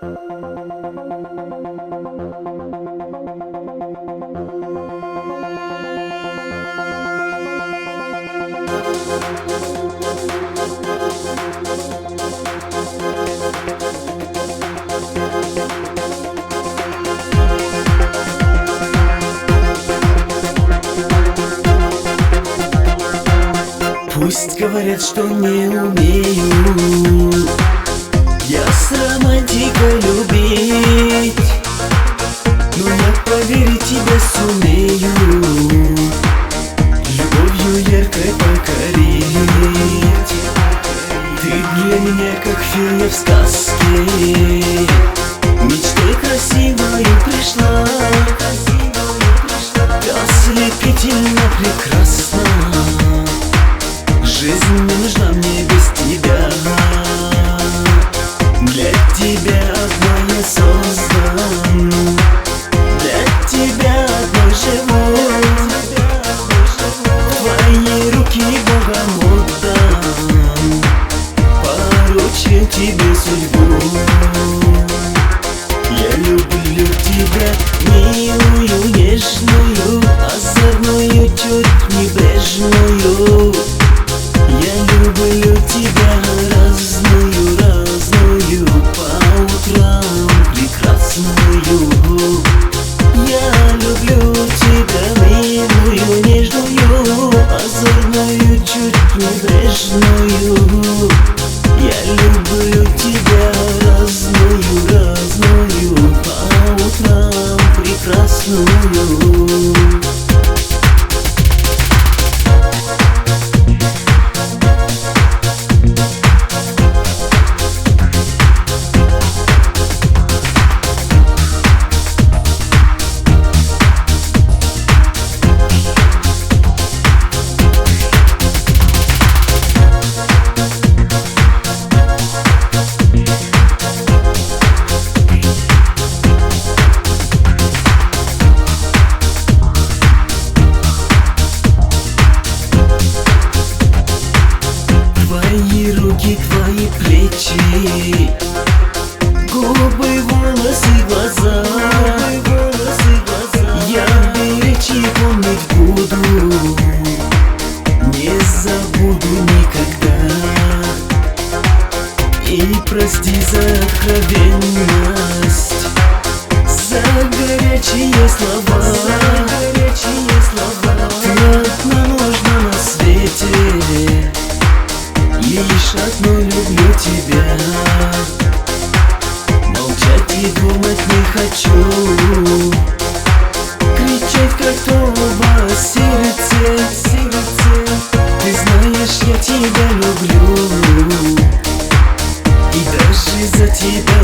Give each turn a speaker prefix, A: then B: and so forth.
A: Пусть говорят, что не умею я с романтикой любить, но я поверить тебя сумею, любовью яркой покорить. Ты для меня как фея в сказке, мечтой красивою пришла. Ты ослепительно прекрасна, жизнь не нужна мне без тебя. Для тебя одной я создан, для тебя одной живу. Твои руки Богом отдам, поручил тебе судьбу. Я люблю тебя, милую, нежную, озорную, чуть небрежную. Я люблю тебя разную, разную, по утрам прекрасную. Я люблю тебя, милую, нежную, озорную, чуть небрежную. Я люблю тебя разную, разную, по утрам прекрасную. Твои руки, твои плечи, губы, волосы, глаза. Я беречь и помнить буду, не забуду никогда. И прости за откровенность, за горячие слова. Ты одна нужна на свете, лишь одну люблю тебя. Молчать и думать не хочу, кричать как труба в сердце. Ты знаешь, я тебя люблю, и даже за тебя